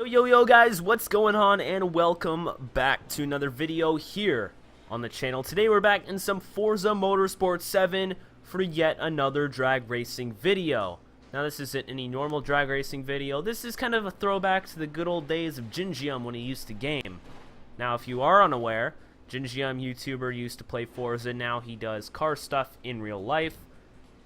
Yo guys, what's going on, and welcome back to another video here on the channel. Today we're back in some Forza Motorsport 7 for yet another drag racing video. Now this isn't any normal drag racing video. This is kind of a throwback to the good old days of VictoryGamingg when he used to game. Now if you are unaware, VictoryGamingg YouTuber used to play Forza. Now he does car stuff in real life.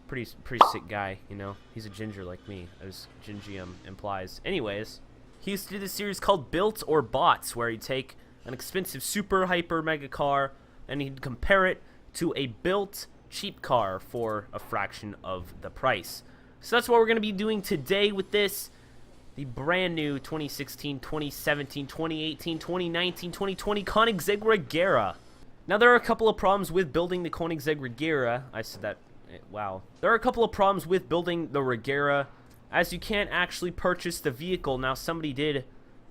Pretty sick guy, you know. He's a ginger like me, as VictoryGamingg implies. Anyways, he used to do this series called Built or Bots, where he'd take an expensive super hyper mega car and he'd compare it to a built cheap car for a fraction of the price. So that's what we're going to be doing today with this, the brand new 2016, 2017, 2018, 2019, 2020 Koenigsegg Regera. Now there are a couple of problems with building the Koenigsegg Regera. I said that, wow. There are a couple of problems with building the Regera, as you can't actually purchase the vehicle. Now somebody did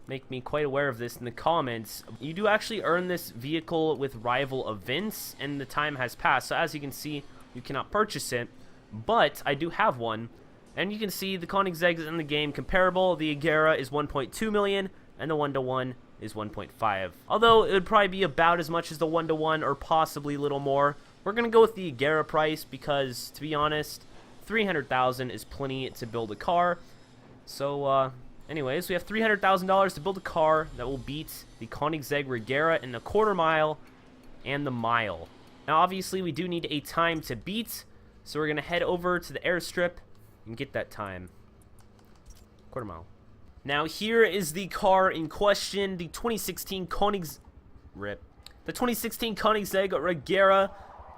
make me quite aware of this in the comments. You do actually earn this vehicle with rival events, and the time has passed. So as you can see, you cannot purchase it, but I do have one. And you can see the Koenigsegg is in the game comparable. The Regera is 1.2 million, and the 1-to-1 is 1.5. Although it would probably be about as much as the 1-to-1, or possibly a little more. We're going to go with the Regera price because, to be honest, 300,000 is plenty to build a car. So, anyways, we have $300,000 to build a car that will beat the Koenigsegg Regera in the quarter mile and the mile. Now, obviously, we do need a time to beat, so we're going to head over to the airstrip and get that time. Quarter mile. Now, here is the car in question, the 2016 Koenigsegg Regera.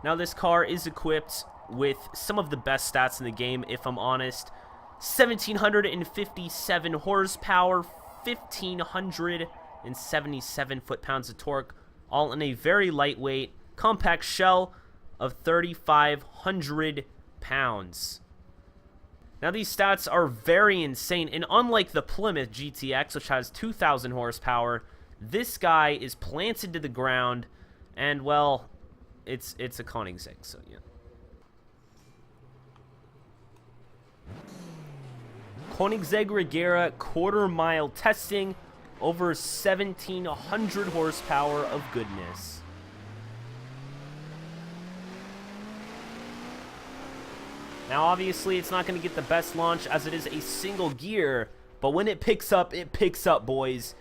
Now, this car is equipped with some of the best stats in the game, if I'm honest. 1,757 horsepower, 1,577 foot-pounds of torque, all in a very lightweight, compact shell of 3,500 pounds. Now, these stats are very insane, and unlike the Plymouth GTX, which has 2,000 horsepower, this guy is planted to the ground, and, well, it's a Koenigsegg, so yeah. Koenigsegg Regera quarter mile testing, over 1,700 horsepower of goodness. Now obviously it's not going to get the best launch as it is a single gear, but when it picks up, boys.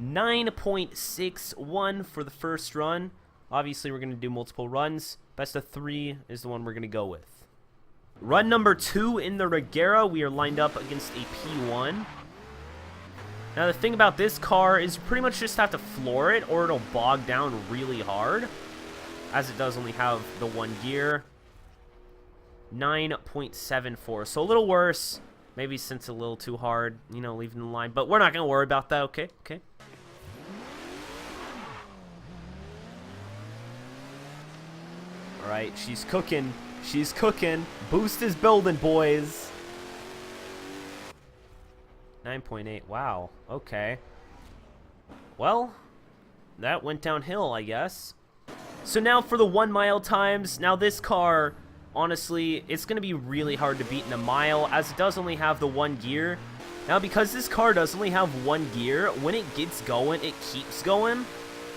9.61 for the first run. Obviously we're going to do multiple runs. Best of 3 is the one we're going to go with. Run number 2 in the Regera, we are lined up against a P1. Now the thing about this car is you pretty much just have to floor it or it'll bog down really hard, as it does only have the one gear. 9.74, so a little worse, maybe since a little too hard, you know, leaving the line, but we're not going to worry about that, okay? Alright, she's cooking. She's cooking. Boost is building, boys. 9.8. Wow. Okay. Well, that went downhill, I guess. So now for the 1 mile times. Now this car, honestly, it's going to be really hard to beat in a mile, as it does only have the one gear. Now because this car does only have one gear, when it gets going, it keeps going.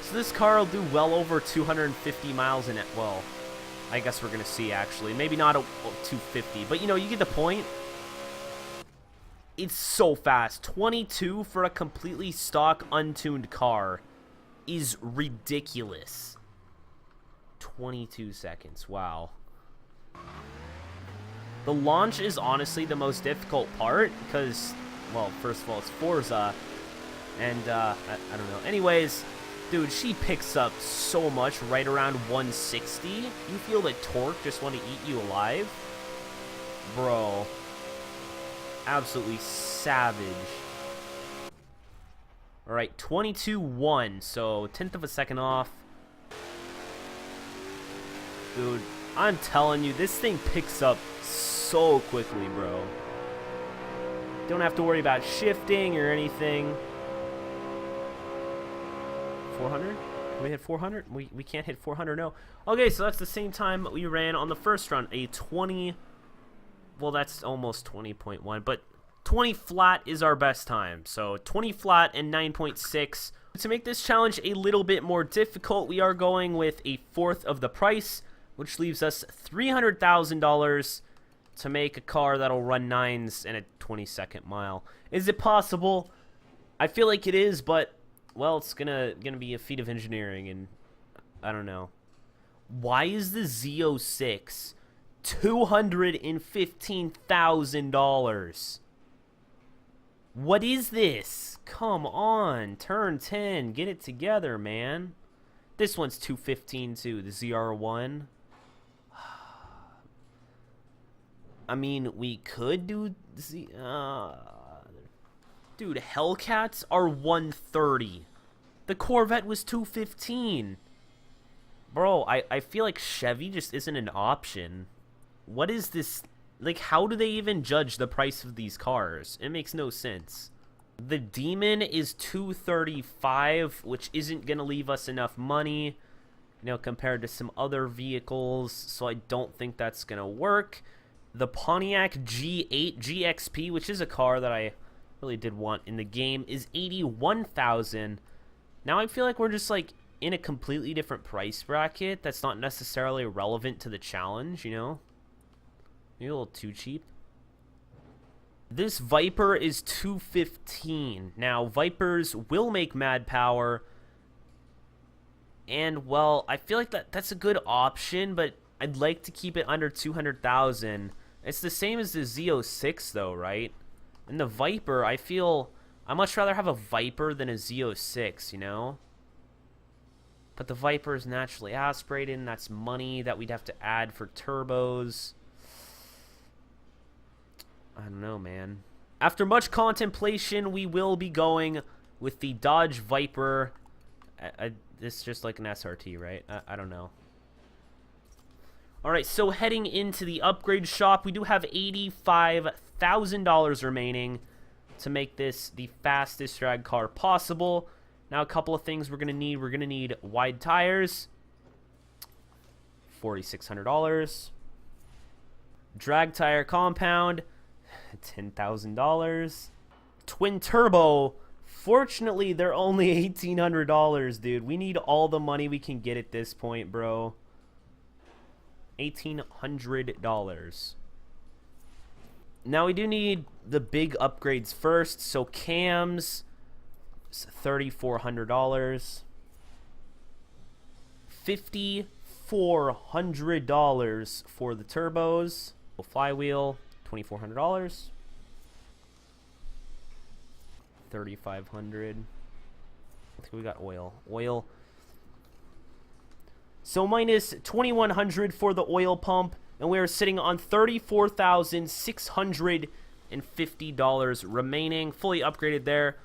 So this car will do well over 250 miles in it. Well, I guess we're going to see, actually. Maybe not a 250, but, you know, you get the point. It's so fast. 22 for a completely stock, untuned car is ridiculous. 22 seconds. Wow. The launch is honestly the most difficult part because, well, first of all, it's Forza, and, I don't know. Anyways, dude, she picks up so much, right around 160. You feel the torque just want to eat you alive? Bro. Absolutely savage. Alright, 22.1, so 1/10 of a second off. Dude, I'm telling you, this thing picks up so quickly, bro. Don't have to worry about shifting or anything. 400? Can we hit 400? We can't hit 400, no. Okay, so that's the same time we ran on the first run. A 20... Well, that's almost 20.1, but 20 flat is our best time. So 20 flat and 9.6. To make this challenge a little bit more difficult, we are going with a fourth of the price, which leaves us $300,000 to make a car that'll run 9s in a 20-second mile. Is it possible? I feel like it is, but, well, it's gonna be a feat of engineering, and I don't know. Why is the Z06 $215,000? What is this? Come on, turn 10, get it together, man. This one's $215 too, the ZR1. I mean, we could do dude, Hellcats are $130. The Corvette was $215. Bro, I feel like Chevy just isn't an option. What is this? Like, how do they even judge the price of these cars? It makes no sense. The Demon is $235, which isn't going to leave us enough money, you know, compared to some other vehicles, so I don't think that's going to work. The Pontiac G8 GXP, which is a car that I really did want in the game, is $81,000. Now I feel like we're just, like, in a completely different price bracket that's not necessarily relevant to the challenge, you know? Maybe a little too cheap. This Viper is $215. Now, Vipers will make mad power. And, well, I feel like that's a good option, but I'd like to keep it under $200,000. It's the same as the Z06, though, right? And the Viper, I feel I'd much rather have a Viper than a Z06, you know? But the Viper is naturally aspirated, and that's money that we'd have to add for turbos. I don't know, man. After much contemplation, we will be going with the Dodge Viper. It's just like an SRT, right? I don't know. Alright, so heading into the upgrade shop, we do have $85,000 remaining to make this the fastest drag car possible. Now, a couple of things we're going to need. We're going to need wide tires, $4,600. Drag tire compound, $10,000. Twin turbo, fortunately, they're only $1,800, dude. We need all the money we can get at this point, bro. $1,800. Now we do need the big upgrades first. So cams, $3,400. $5,400 for the turbos. Flywheel, $2,400. $3,500. I think we got oil. So minus $2,100 for the oil pump, and we are sitting on $34,650 remaining, fully upgraded there.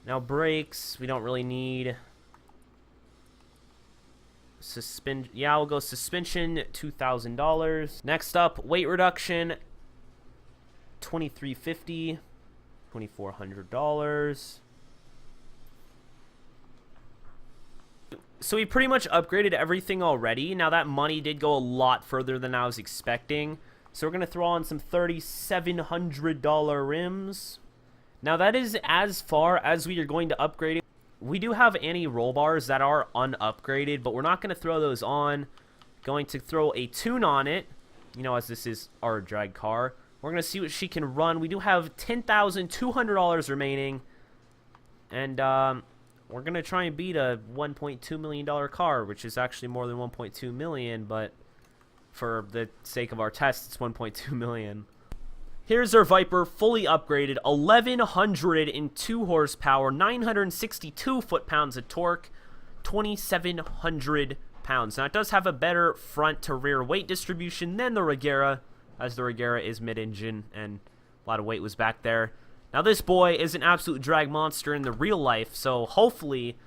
Now brakes, we don't really need. Yeah, we'll go suspension, $2,000. Next up, weight reduction, $2,350, $2,400. So we pretty much upgraded everything already. Now that money did go a lot further than I was expecting. So we're going to throw on some $3,700 rims. Now that is as far as we are going to upgrade it. We do have anti-roll bars that are unupgraded, but we're not going to throw those on. Going to throw a tune on it, you know, as this is our drag car. We're going to see what she can run. We do have $10,200 remaining. And, we're going to try and beat a $1.2 million car, which is actually more than $1.2 million, but for the sake of our test, it's $1.2 million. Here's our Viper, fully upgraded, 1,102 horsepower, 962 foot-pounds of torque, 2,700 pounds. Now, it does have a better front-to-rear weight distribution than the Regera, as the Regera is mid-engine, and a lot of weight was back there. Now, this boy is an absolute drag monster in the real life, so hopefully...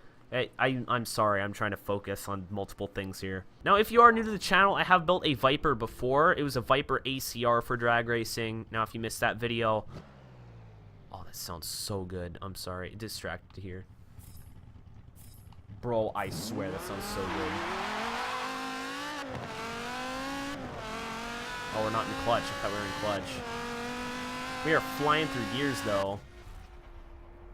I'm sorry, I'm trying to focus on multiple things here. Now, if you are new to the channel, I have built a Viper before. It was a Viper ACR for drag racing. Now, if you missed that video... Oh, that sounds so good. I'm sorry. Distracted here. Bro, I swear that sounds so good. Oh, we're not in clutch. I thought we were in clutch. We are flying through gears, though.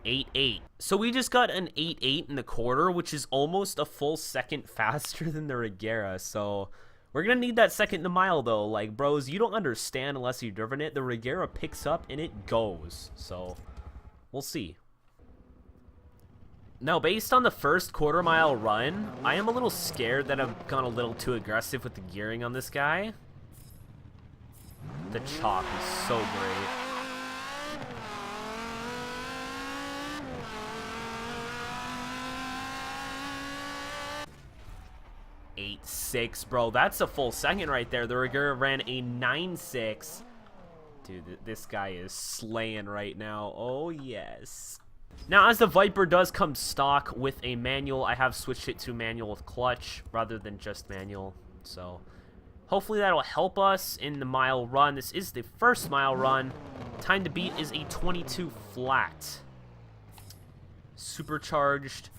8.8. So we just got an 8.8 in the quarter, which is almost a full second faster than the Regera. So we're going to need that second in the mile, though. Like, bros, you don't understand unless you've driven it. The Regera picks up and it goes. So we'll see. Now, based on the first quarter-mile run, I am a little scared that I've gone a little too aggressive with the gearing on this guy. The chalk is so great. Eight six, bro. That's a full second right there. The Regera ran a 9.6. Dude, this guy is slaying right now. Oh, yes. Now, as the Viper does come stock with a manual, I have switched it to manual with clutch rather than just manual. So, hopefully that'll help us in the mile run. This is the first mile run. Time to beat is a 22 flat. Supercharged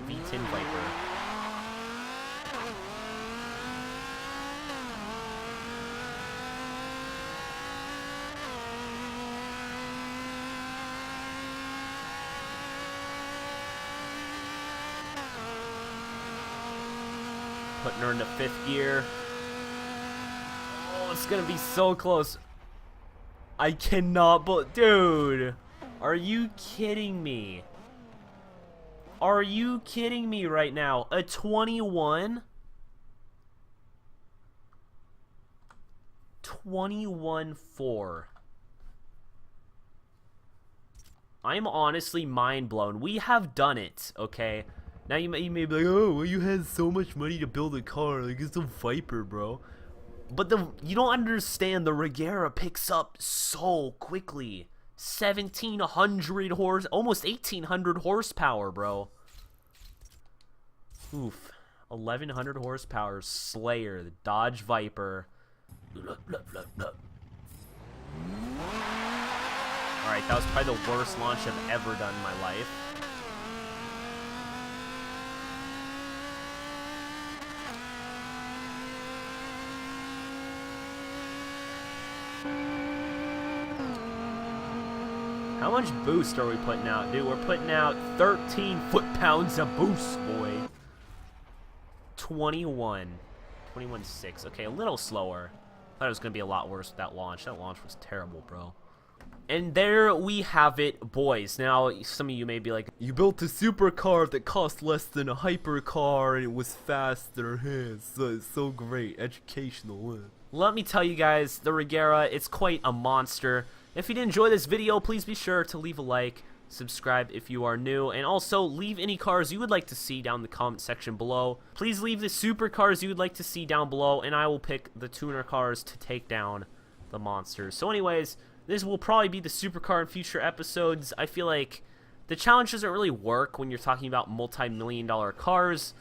V10 Viper. Putting her into 5th gear. Oh, it's gonna be so close. I cannot, but dude, are you kidding me? Are you kidding me right now? A 21? 21.4. I'm honestly mind blown. We have done it, okay? Now you may be like, oh, well, you had so much money to build a car, like it's a Viper, bro. But you don't understand, the Regera picks up so quickly. 1,700 horse, almost 1,800 horsepower, bro. Oof, 1,100 horsepower, Slayer, the Dodge Viper. All right, that was probably the worst launch I've ever done in my life. How much boost are we putting out, dude? We're putting out 13 foot-pounds of boost, boy. 21.6. Okay, a little slower. Thought it was gonna be a lot worse with that launch. That launch was terrible, bro. And there we have it, boys. Now, some of you may be like, you built a supercar that cost less than a hypercar and it was faster. It's so great. Educational. Let me tell you guys, the Regera, it's quite a monster. If you did enjoy this video, please be sure to leave a like, subscribe if you are new, and also leave any cars you would like to see down in the comment section below. Please leave the supercars you would like to see down below, and I will pick the tuner cars to take down the monsters. So anyways, this will probably be the supercar in future episodes. I feel like the challenge doesn't really work when you're talking about multi-million-dollar cars.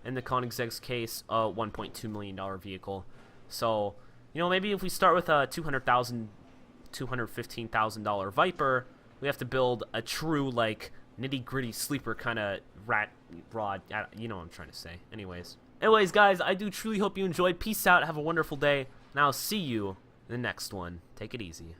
In the Koenigsegg's case, a $1.2 million vehicle. So, you know, maybe if we start with a $215,000 Viper, we have to build a true, like, nitty-gritty sleeper kind of rod. You know what I'm trying to say. Anyways, guys, I do truly hope you enjoyed. Peace out. Have a wonderful day. And I'll see you in the next one. Take it easy.